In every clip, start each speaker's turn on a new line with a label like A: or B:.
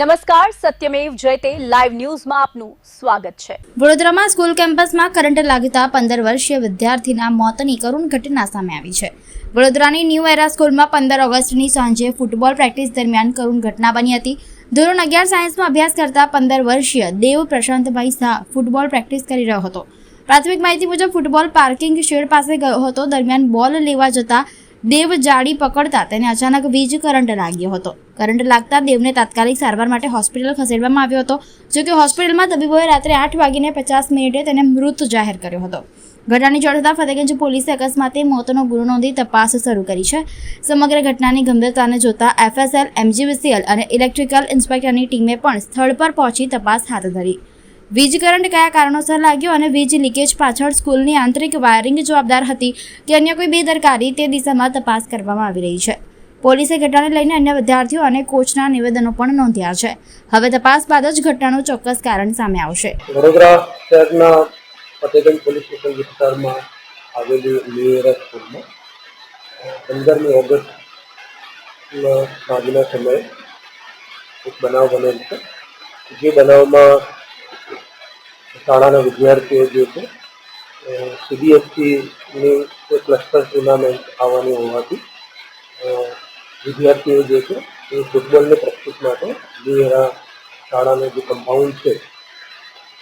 A: નમસ્કાર, સત્યમેવ જયતે લાઈવ ન્યૂઝમાં આપનું સ્વાગત છે।
B: વડોદરામાં સ્કૂલ કેમ્પસમાં કરંટ લાગતા 15 વર્ષીય વિદ્યાર્થીના મોતની કરુણ ઘટના સામે આવી છે। વડોદરાની ન્યૂ એરા સ્કૂલમાં 15 ઓગસ્ટની સાંજે ફૂટબોલ પ્રેક્ટિસ દરમિયાન કરુણ ઘટના બની હતી। ધોરણ 11 સાયન્સમાં અભ્યાસ કરતા 15 વર્ષીય દેવ પ્રશાંતભાઈ શાહ ફૂટબોલ પ્રેક્ટિસ કરી રહ્યો હતો। પ્રાથમિક માહિતી મુજબ ફૂટબોલ પાર્કિંગ શેડ પાસે ગયો હતો। દરમિયાન બોલ લેવા જતા દેવ જાડી પકડતા તેને અચાનક વીજ કરંટ લાગ્યો હતો। કરંટ લાગતા દેવને તાત્કાલિક સારવાર માટે હોસ્પિટલ ખસેડવામાં આવ્યો હતો। જો કે હોસ્પિટલમાં તબીબોએ રાત્રે 8:50 તેને મૃત જાહેર કર્યો હતો। ઘટનાની જાણ થતાં ફતેગંજ પોલીસે અકસ્માતે મોતનો ગુનો નોંધી તપાસ શરૂ કરી છે। સમગ્ર ઘટનાની ગંભીરતાને જોતા FSL, MGVCL અને ઇલેક્ટ્રિકલ ઇન્સ્પેક્ટરની ટીમે પણ સ્થળ પર પહોંચી તપાસ હાથ ધરી। વીજ કરંટ કયા કારણોસર લાગ્યો અને વીજ લીકેજ પાછળ સ્કૂલની આંતરિક વાયરિંગ જવાબદાર હતી કે અન્ય કોઈ બેદરકારી તે દિશામાં તપાસ કરવામાં આવી રહી છે। પોલીસે ઘટનાને લઈને અન્ય વિદ્યાર્થીઓ અને કોચના નિવેદનો પણ નોંધ્યા છે। હવે તપાસ બાદ જ ઘટનાનું ચોક્કસ કારણ સામે આવશે।
C: વડોદરા શહેરના ફતેગંજ પોલીસ સ્ટેશન વિસ્તારમાં આવેલી ન્યૂ એરા સ્કૂલમાં 15મી ઓગસ્ટના સાંજના સમયે એક બનાવ બનેલ છે। જે બનાવમાં શાળાના વિદ્યાર્થીઓ જે છે CBSEની ક્લસ્ટર ટુર્નામેન્ટ આવવાની હોવાથી વિદ્યાર્થીઓ જે છે એ ફૂટબોલની પ્રેક્ટિસ માટે ન્યૂ એરા શાળાનું જે કમ્પાઉન્ડ છે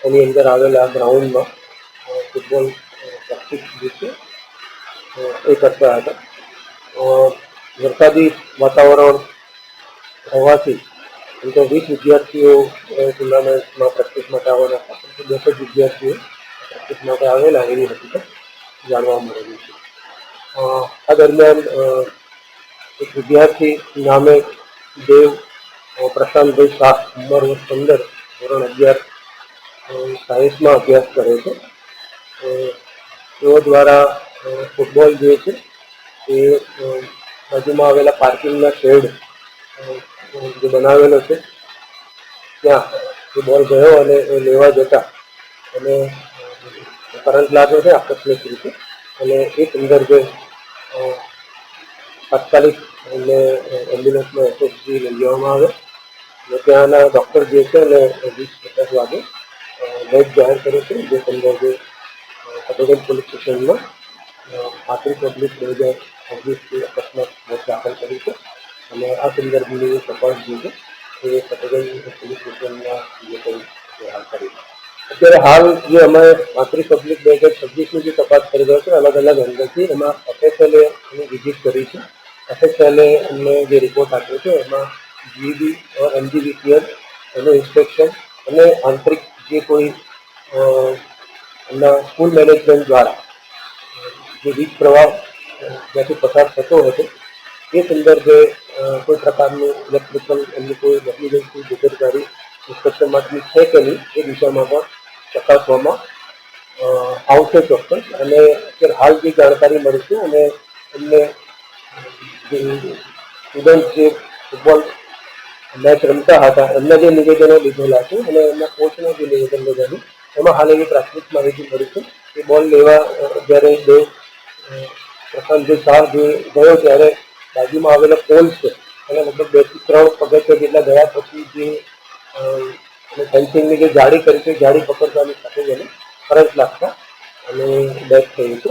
C: એની અંદર આવેલા ગ્રાઉન્ડમાં ફૂટબોલ પ્રેક્ટિસ જે છે એ કરતા હતા। વરસાદી વાતાવરણ હોવાથી એમ તો 20 વિદ્યાર્થીઓ ટુર્નામેન્ટમાં પ્રેક્ટિસ માટે આવવાના હતા, પરંતુ 10 જ વિદ્યાર્થીઓ પ્રેક્ટિસ માટે આવેલા એવી હકીકત જાણવા મળેલી છે। આ દરમિયાન એક વિદ્યાર્થી નામે દેવ પ્રશાંતભાઈ શાહ, ઉંમર વર્ષ 15, ધોરણ 11 સાયન્સમાં અભ્યાસ કરે છે। તેઓ દ્વારા ફૂટબોલ જે છે એ બાજુમાં આવેલા પાર્કિંગના શેડ જે બનાવેલો છે ત્યાં એ બોલ ગયો અને એ લેવા જતા અને કરંટ લાગ્યો છે આકસ્મિક રીતે, અને એ સંદર્ભે તાત્કાલિક એમને એમ્બ્યુલન્સમાં SSG લઈ જવામાં આવ્યો અને ત્યાંના ડૉક્ટર જે છે એને 20-50 વાગે ડેથ જાહેર કર્યો છે। જે સંદર્ભે ફતેગંજ પોલીસ સ્ટેશનમાં 35/2026 અકસ્માત મોત દાખલ કરી છે અને આ સંદર્ભની તપાસ જે છે એ ફતેગંજ પોલીસ સ્ટેશનના હાલ કરી છે। અત્યારે હાલ જે અમે 35/2026ની જે તપાસ કરી રહ્યા છે અલગ અલગ એંગલથી એમાં FSL એની વિઝિટ કરી છે। FSL અમને જે રિપોર્ટ આપ્યો છે એમાં GEB और MGVCL એનું ઇન્સ્પેક્શન અને આંતરિક જે કોઈ એમના સ્કૂલ મેનેજમેન્ટ દ્વારા જે વીજ પ્રવાહ જ્યાંથી પસાર થતો હતો એ સંદર્ભે કોઈ પ્રકારનું ઇલેક્ટ્રિકલ એમની કોઈ નેગ્લિજન્સની બેદરકારી ઇન્સ્પેક્શન માટેની છે કે નહીં એ દિશામાં પણ ચકાસવામાં આવશે ચોક્કસ। અને અત્યારે હાલ જે જાણકારી મળી છે અને એમને સ્ટુડન્ટ જે ફૂટબોલ મેચ રમતા હતા એમના જે નિવેદનો લીધેલા છે અને એમના કોચના જે નિવેદન લીધેલું એમાં હાલ એવી પ્રાથમિક માહિતી મળી છે કે બોલ લેવા જ્યારે દેવ પ્રશાંતભાઈ શાહ જે ગયો ત્યારે બાજુમાં આવેલા પોલ છે અને લગભગ 2 થી 3 પગથિયા જેટલા ગયા પછી જે ફેન્સિંગની જે જાળી કરી છે જાળી પકડતાની સાથે જ એને કરંટ લાગતા અને ડેથ થઈ છે।